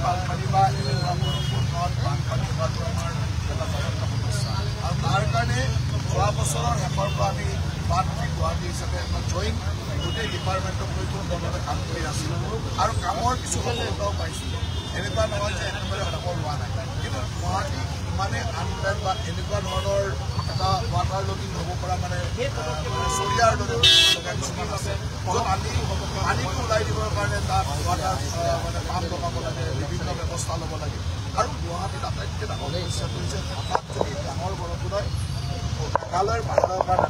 বানপানী বা বানপানী হোৱাটো আমাৰ এটা যথেষ্ট সমস্যা আৰু তাৰ কাৰণে যোৱা বছৰৰ শেষৰ পৰা আমি বানপানী গুৱাহাটী হিচাপে এটা জইণ্ট গোটেই ডিপাৰ্টমেণ্টক লৈ দলতে কাম কৰি আছিলোঁ আৰু কামৰ কিছু সফলতাও পাইছিলোঁ। এনেকুৱা নহয় যে একেবাৰে সফল হোৱা নাই, কিন্তু গুৱাহাটী ইমানে আনপ্লেন বা এনেকুৱা ধৰণৰ এটা ৱাটাৰ লগিং হ'ব পৰা মানে চৰিয়াৰ দৰে কিছুমান আছে য'ত পানীটো ওলাই দিবৰ কাৰণে তাত ৱাটাৰ মানে পাম্প লগাব লাগে, বিভিন্ন ব্যৱস্থা ল'ব লাগে। আৰু গুৱাহাটীত আটাইতকৈ ডাঙৰ সমস্যাটো হৈছে হঠাৎ যদি ডাঙৰ বৰষুণ হয় মেঘালয়ৰ পাহাৰৰ পৰা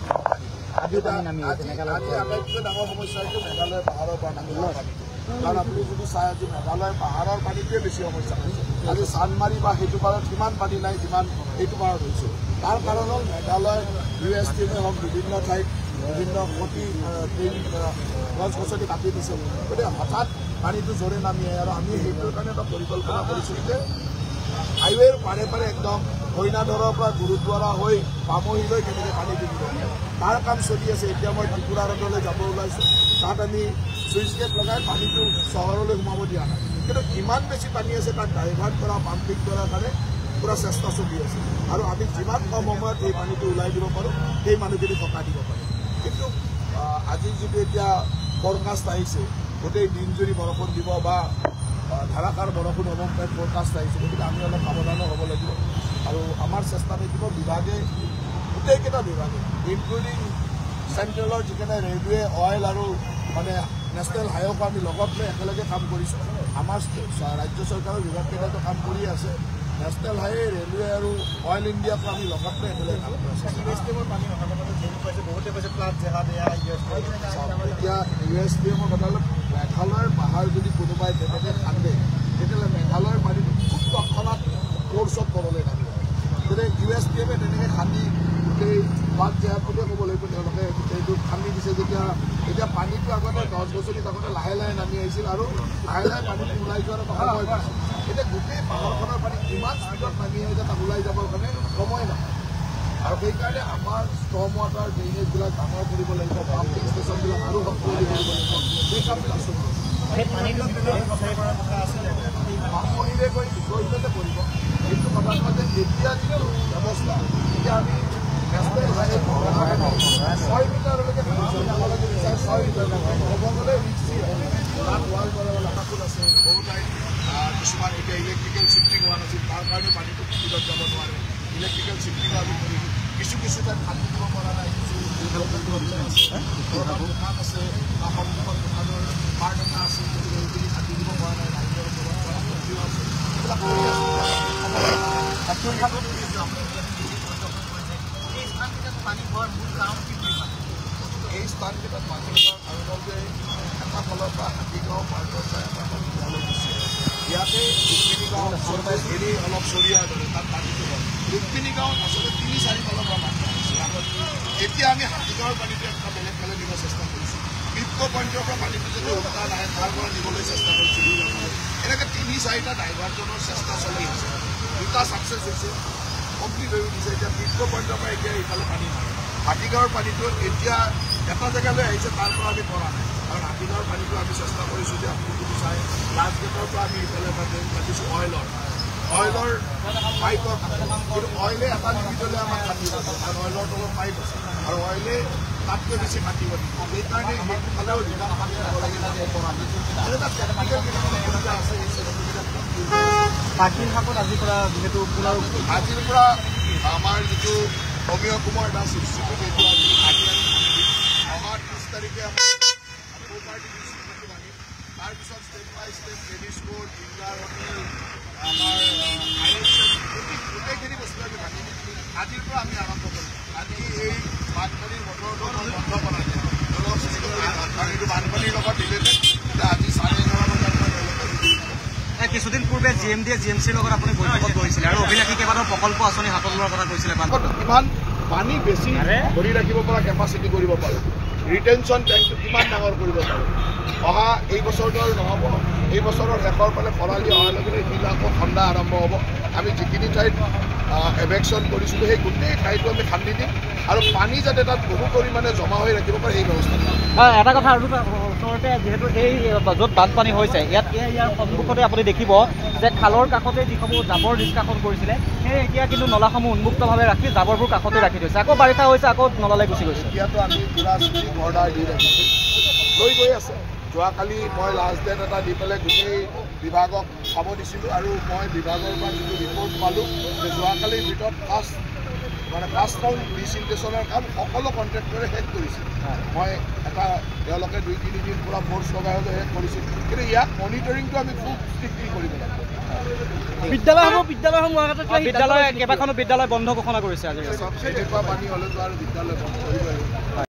নামি আটাইতকৈ ডাঙৰ সমস্যা হৈছে মেঘালয়ৰ পাহাৰৰ পৰা নামি অহা পানীটো। কাৰণ আপুনি যদি চাই আজি মেঘালয়ৰ পাহাৰৰ পানীটোৱে বেছি সমস্যা হৈছে। আজি চানমাৰী বা সেইটো পাৰত সিমান পানী নাই যিমান এইটো পাৰত হৈছে। তাৰ কাৰণ হ'ল মেঘালয় USTMে হওক বিভিন্ন ঠাইত বিভিন্ন কোটি গছ গছনি কাটি দিছে, গতিকে হঠাৎ পানীটো জোৰে নামি আহে। আৰু আমি সেইটোৰ কাৰণে এটা পৰিকল্পনা কৰিছোঁ যে হাইৱেৰ পাৰে পাৰে একদম হৰিণাধৰৰ পৰা গুৰুদ্বাৰা হৈ পামহিলৈ কেনেকৈ পানী দিব তাৰ কাম চলি আছে। এতিয়া মই ত্ৰিপুৰা ৰোডলৈ যাব ওলাইছোঁ, তাত আমি চুইচ গেট লগাই পানীটো চহৰলৈ সোমাব দিয়া নাই, কিন্তু ইমান বেছি পানী আছে তাক ডাইভাৰ্ট কৰা পাম্পিং কৰাৰ কাৰণে পুৰা চেষ্টা চলি আছে। আৰু আমি যিমান কম সময়ত এই পানীটো ওলাই দিব পাৰোঁ সেই মানুহখিনি সকাহ দিব পাৰোঁ। কিন্তু আজি যিটো এতিয়া ফৰকাষ্ট আহিছে গোটেই দিনজুৰি বৰষুণ দিব বা ধাৰাসাৰ বৰষুণ হ'ব পাৰে ফৰকাষ্ট আহিছে, গতিকে আমি অলপ সাৱধানো হ'ব লাগিব। আৰু আমাৰ চেষ্টা থাকিব বিভাগে গোটেইকেইটা বিভাগে ইনক্লুডিং চেণ্ট্ৰেলৰ যিকেইটা ৰেলৱে অইল আৰু মানে নেশ্যনেল হাইৱেক আমি লগত লৈ একেলগে কাম কৰিছোঁ। আমাৰ ৰাজ্য চৰকাৰৰ বিভাগকেইটাতো কাম কৰি আছে, নেশ্যনেল হাইৱে ৰেলৱে আৰু অইল ইণ্ডিয়াকো আমি লগত লৈ একেলগে কাম কৰি আছোঁ। পানী অহাৰ লগতে যেনে পাইছে বহুতে পাইছে প্লাট জেগা দিয়া এতিয়া USTMৰ কথা হ'ল মেঘালয়ৰ পাহাৰ যদি কোনোবাই তেনেকৈ খান্দে তেতিয়াহ'লে মেঘালয়ৰ পানীটো খুব তৎক্ষণাত ফ'ৰ্চত তললৈ নামিব। গতিকে USTMে তেনেকৈ খান্দি গোটেই বাট জেগাত বুলিয়ে ক'ব লাগিব, তেওঁলোকে গোটেইটো খান্দি দিছে। এতিয়া পানীটো আগতে গছ গছনিত আগতে লাহে লাহে নামি আহিছিল আৰু লাহে লাহে পানীটো ওলাই যোৱাৰ এটা সময় পাইছিল। এতিয়া গোটেই পাহাৰখনৰ পানী ইমান স্পীডত নামি আহিছে তাত ওলাই যাবৰ কাৰণে সময় নহয়। আৰু সেইকাৰণে আমাৰ ষ্টৰ্ম ৱাটাৰ ড্ৰেইনেজবিলাক ডাঙৰ কৰিব লাগিব, পাম্পিং ষ্টেচনবিলাক আৰু শক্তিশালী কৰিব লাগিব। সেই কামবিলাক চলি আছে। মহিলে গৈ বিষয়তে কৰিব, কিন্তু কথাটো হ'ল যে এতিয়া যিটো ব্যৱস্থা এতিয়া আমি নেশ্যনেল হাইৱে 6 মিটাৰলৈকে যাব লাগে, 6 মিটাৰ হ'ব গ'লে তাত ৱাল বনাবলৈ আশাকুল আছে। বহু ঠাইত কিছুমান এতিয়া ইলেক্ট্ৰিকেল চিফ্টিং হোৱা নাছিল, তাৰ কাৰণে পানীটো স্পীডত যাব নোৱাৰে। ইলেক্ট্ৰিকেল চিফ্টিঙো আমি কৰিছোঁ। কিছু ঠাইত খান্দি দিব পৰা নাই, কিছু দোকান আছে বা সন্মুখত দোকানৰ পাৰ্ট এটা আছে, গতিকে সেইখিনি খান্দি দিব পৰা নাই। ৰাইজৰ ঘৰত পৰা শক্তিও আছে, এইবিলাক কৰি আছোঁ। এই স্থানকেইটাত পানী হোৱাৰ মূল কাৰণ কি বুলি ভাবে? এই স্থানকেইটাত পানী হোৱাৰ কাৰণ হ'ল যে এটা ফালৰ পৰা হাতীগাঁও পাৰ্টৰ পৰা এটা ফাল ইয়ালৈ গুচি আহে। ইয়াতে ৰুক্মিণী গাঁও আচলতে এৰি অলপ চৰিয়াৰ দৰে তাত পানীটো হয়। ৰুক্মিণী গাঁৱত আচলতে 3-4 ফালৰ পৰা পানী আহিছিল। এতিয়া আমি হাতীগাঁৱৰ পানীটো এটা বেলেগ ফালে নিব চেষ্টা কৰিছোঁ। বিপদ পইণ্টৰ পৰা পানীটো যদি উল্টা নাহে তাৰ পৰা নিবলৈ চেষ্টা কৰিছোঁ। এনেকৈ 3-4টা ডাইভাৰ্জনৰ চেষ্টা চলি আছে। 2টা ছাকচেছ হৈছে, কমপ্লিট হৈ উঠিছে। এতিয়া বিপদ পইণ্টৰ পৰা এতিয়া এইফালে পানী নাহে। হাতীগাঁৱৰ পানীটো এতিয়া এটা জেগালৈ আহিছে, তাৰ পৰা আমি পৰা নাই। কাৰণ হাতীগাঁৱৰ পানীটো আমি চেষ্টা কৰিছোঁ যে আপুনি যদি চাই লাষ্ট গেটৰ পৰা আমি ইফালে এটা ড্ৰেইন কাটিছোঁ অইলৰ পাইপৰ কাষত, কিন্তু অইলে এটা নিমিতলৈ আমাক কাটিব দিয়ে, কাৰণ অইলৰ তলত পাইপ আছে আৰু অইলে তাতকৈ বেছি কাটিব দিয়ে। সেইকাৰণে সেইফালেও যোগান পানী দিব লাগিব। এটা টেকনিকেল সুবিধা আছে। পাকিৰ শাকত আজিৰ পৰা যিহেতু আজিৰ পৰা আমাৰ যিটো অমীয় কুমাৰ দাস ইনষ্টিটিউট এইটো আজি অহা 30 তাৰিখে আমাৰ তাৰপিছত ষ্টেপ বাই ষ্টেপ টেনিছ কোৰ্ট, ইংগাৰ হোটেল, আমাৰ গোটেইখিনি বস্তু আমি ভাঙি আজিৰ পৰা আমি আৰম্ভ কৰিম। আজি এই বানপানীৰ বতৰটো বন্ধ কৰা যায়, কাৰণ এইটো বানপানীৰ লগত ৰিলেটেড। আজি 11:30 বজাত কিছুদিন পূৰ্বে GMDয়ে GMCৰ লগত আপুনি বৈঠকত গৈছিলে আৰু অভিলাষী কেইবাটাও প্ৰকল্প আঁচনি হাতত লোৱাৰ কথা কৈছিলে। কিমান পানী বেছি ধৰি ৰাখিব পৰা কেপাচিটি কৰিব পাৰোঁ, ৰিটেনশ্যন টেংকটো কিমান ডাঙৰ কৰিব পাৰোঁ। অহা এই বছৰটো আৰু নহ'ব, এই বছৰৰ শেষৰ ফালে খৰালি অহাৰ লগে লগে এইবিলাক আকৌ ঠাণ্ডা আৰম্ভ হ'ব। আমি যিখিনি ঠাইত এভেকশ্যন কৰিছিলোঁ, সেই গোটেই ঠাইটো আমি খান্দি দিম আৰু পানী যাতে তাত বহু পৰিমাণে জমা হৈ ৰাখিব পাৰে সেই ব্যৱস্থা কৰিম। এটা কথা আৰু ওচৰতে যিহেতু এই য'ত বানপানী হৈছে ইয়াৰ সন্মুখতে আপুনি দেখিব যে খালৰ কাষতে যিসমূহ জাবৰ নিষ্কাশন কৰিছিলে সেই এতিয়া কিন্তু নলাসমূহ উন্মুক্তভাৱে ৰাখি জাবৰবোৰ কাষতে ৰাখি থৈছে। আকৌ বাৰিষা হৈছে, আকৌ নলালৈ গুচি গৈছে। এতিয়াতো আমি পূৰা ষ্ট্ৰিক্ট অৰ্ডাৰ দি ৰাখিছোঁ, লৈ গৈ আছে। যোৱাকালি মই লাষ্ট ডেট এটা দি পেলাই গোটেই বিভাগক চাব দিছিলোঁ আৰু মই বিভাগৰ পৰা যিটো ৰিপৰ্ট পালোঁ যে যোৱাকালিৰ ভিতৰত ফাৰ্ষ্ট ৰাউণ্ড ডিচিনটেশ্যনৰ কাম সকলো কণ্ট্ৰেক্টৰে শেষ কৰিছিল। মই এটা তেওঁলোকে 2-3 দিন পূৰা ফ'ৰ্চ লগাই হ'লেও শেষ কৰিছিল, কিন্তু ইয়াক মনিটৰিংটো আমি খুব ষ্ট্ৰিক্টলি কৰিব লাগিব। বিদ্যালয় কেইবাখনো বিদ্যালয় বন্ধ ঘোষণা কৰিছে আজি। এনেকুৱা পানী হ'লেতো আৰু বিদ্যালয় বন্ধ কৰিব লাগিব।